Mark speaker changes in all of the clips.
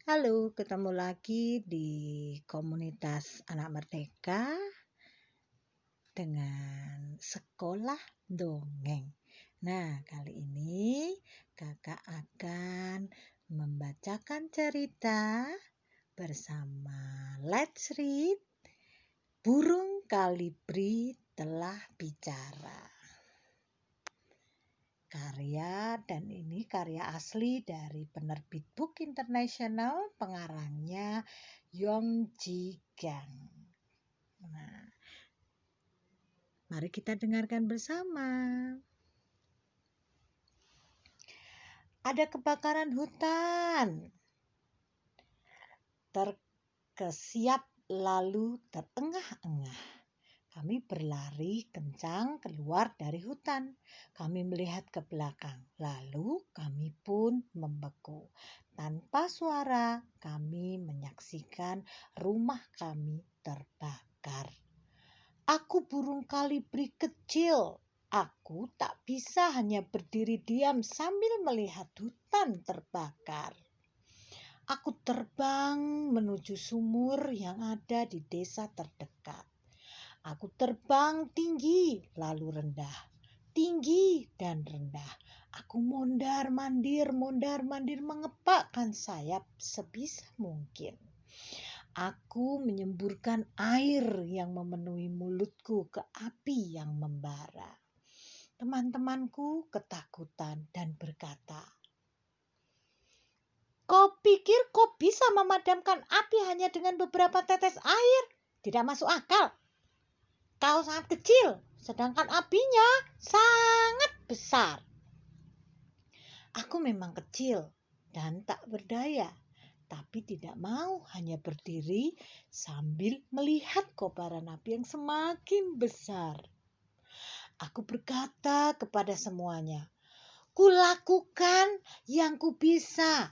Speaker 1: Halo, ketemu lagi di komunitas Anak Merdeka dengan Sekolah Dongeng. Nah, kali ini kakak akan membacakan cerita bersama Let's Read. Burung Kalibri telah bicara. Karya asli dari penerbit Book International, pengarangnya Yong Ji Gang. Nah, mari kita dengarkan bersama. Ada kebakaran hutan. Terkesiap lalu terengah-engah. Kami berlari kencang keluar dari hutan. Kami melihat ke belakang, lalu kami pun membeku. Tanpa suara, kami menyaksikan rumah kami terbakar. Aku burung kalibri kecil. Aku tak bisa hanya berdiri diam sambil melihat hutan terbakar. Aku terbang menuju sumur yang ada di desa terdekat. Aku terbang tinggi lalu rendah, tinggi dan rendah. Aku mondar-mandir mengepakkan sayap sebisa mungkin. Aku menyemburkan air yang memenuhi mulutku ke api yang membara. Teman-temanku ketakutan dan berkata, "Kau pikir kau bisa memadamkan api hanya dengan beberapa tetes air? Tidak masuk akal. Kau sangat kecil, sedangkan apinya sangat besar." Aku memang kecil dan tak berdaya, tapi tidak mau hanya berdiri sambil melihat kobaran api yang semakin besar. Aku berkata kepada semuanya, "Kulakukan yang kubisa.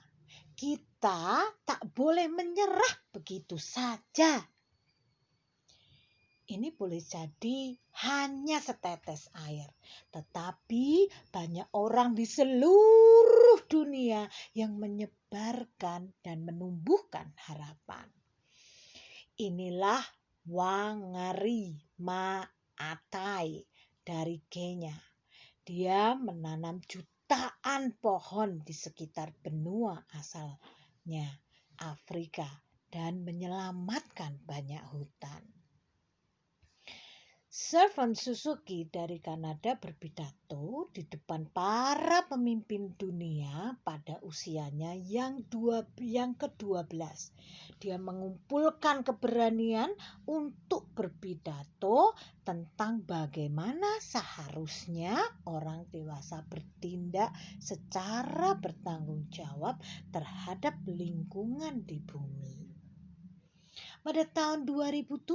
Speaker 1: Kita tak boleh menyerah begitu saja." Ini boleh jadi hanya setetes air, tetapi banyak orang di seluruh dunia yang menyebarkan dan menumbuhkan harapan. Inilah Wangari Maatai dari Kenya. Dia menanam jutaan pohon di sekitar benua asalnya Afrika dan menyelamatkan banyak hutan. Servan Suzuki dari Kanada berpidato di depan para pemimpin dunia pada usianya yang ke-12. Dia mengumpulkan keberanian untuk berpidato tentang bagaimana seharusnya orang dewasa bertindak secara bertanggung jawab terhadap lingkungan di bumi. Pada tahun 2007,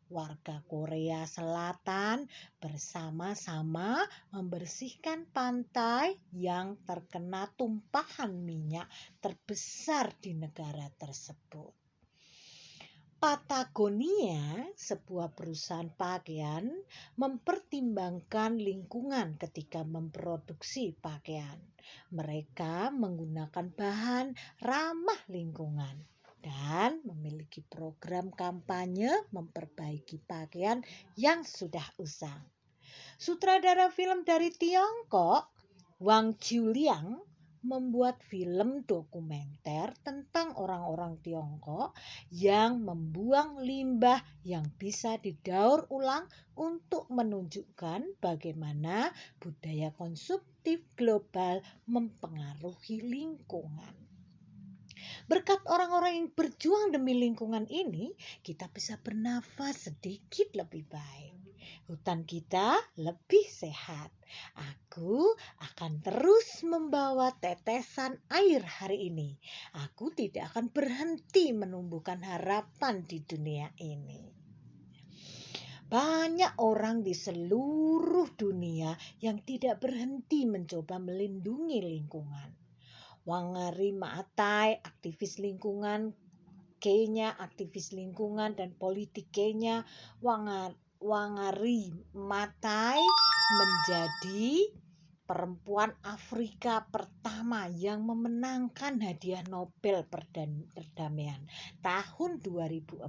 Speaker 1: warga Korea Selatan bersama-sama membersihkan pantai yang terkena tumpahan minyak terbesar di negara tersebut. Patagonia, sebuah perusahaan pakaian, mempertimbangkan lingkungan ketika memproduksi pakaian. Mereka menggunakan bahan ramah lingkungan dan memiliki program kampanye memperbaiki pakaian yang sudah usang. Sutradara film dari Tiongkok, Wang Juliang, membuat film dokumenter tentang orang-orang Tiongkok yang membuang limbah yang bisa didaur ulang untuk menunjukkan bagaimana budaya konsumtif global mempengaruhi lingkungan. Berkat orang-orang yang berjuang demi lingkungan ini, kita bisa bernafas sedikit lebih baik. Hutan kita lebih sehat. Aku akan terus membawa tetesan air hari ini. Aku tidak akan berhenti menumbuhkan harapan di dunia ini. Banyak orang di seluruh dunia yang tidak berhenti mencoba melindungi lingkungan. Wangari Maatai, aktivis lingkungan Kenya, aktivis lingkungan dan politik Kenya. Wangari Maatai menjadi perempuan Afrika pertama yang memenangkan hadiah Nobel perdamaian tahun 2004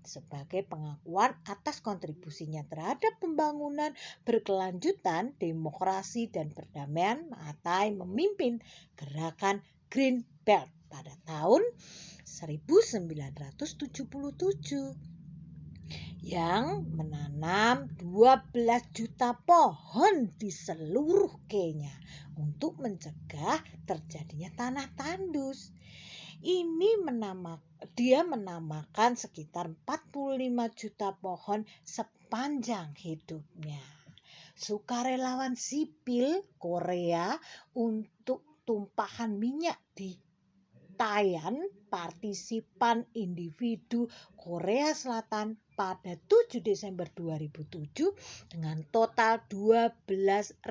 Speaker 1: sebagai pengakuan atas kontribusinya terhadap pembangunan berkelanjutan, demokrasi dan perdamaian. Maatai memimpin gerakan Green Belt pada tahun 1977 yang menanam 12 juta pohon di seluruh Kenya untuk mencegah terjadinya tanah tandus. Dia menamakan sekitar 45 juta pohon sepanjang hidupnya. Sukarelawan sipil Korea untuk tumpahan minyak di Tayan, partisipan individu Korea Selatan pada 7 Desember 2007 dengan total 12.547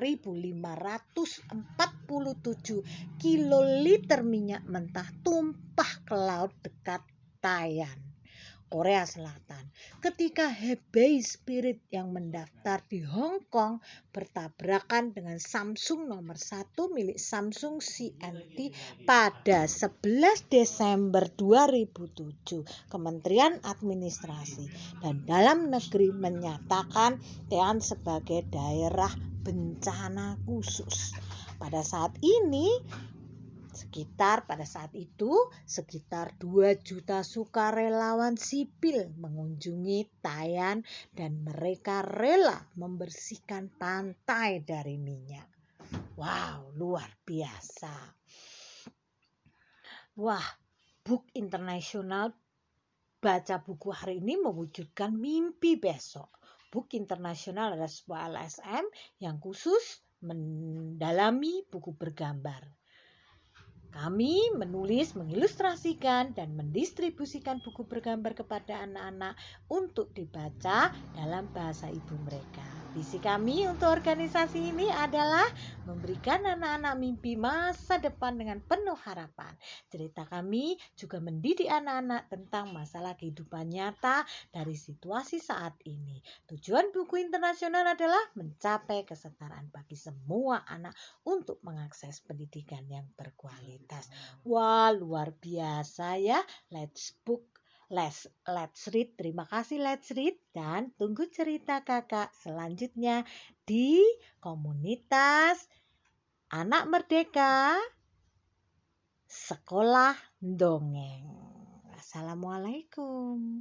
Speaker 1: kiloliter minyak mentah tumpah ke laut dekat Tayan, Korea Selatan, ketika Hebei Spirit yang mendaftar di Hong Kong bertabrakan dengan Samsung nomor 1 milik Samsung C&T pada 11 Desember 2007. Kementerian Administrasi dan Dalam Negeri menyatakan Tayan sebagai daerah bencana khusus. Pada saat itu sekitar 2 juta sukarelawan sipil mengunjungi Tayan dan mereka rela membersihkan pantai dari minyak. Wow, luar biasa. Wah, Book International baca buku hari ini mewujudkan mimpi besok. Book International adalah sebuah LSM yang khusus mendalami buku bergambar. Kami menulis, mengilustrasikan, dan mendistribusikan buku bergambar kepada anak-anak untuk dibaca dalam bahasa ibu mereka. Visi kami untuk organisasi ini adalah memberikan anak-anak mimpi masa depan dengan penuh harapan. Cerita kami juga mendidik anak-anak tentang masalah kehidupan nyata dari situasi saat ini. Tujuan buku internasional adalah mencapai kesetaraan bagi semua anak untuk mengakses pendidikan yang berkualitas. Wah, luar biasa ya. Let's read. Terima kasih Let's read dan tunggu cerita kakak selanjutnya di komunitas Anak Merdeka Sekolah Dongeng. Assalamualaikum.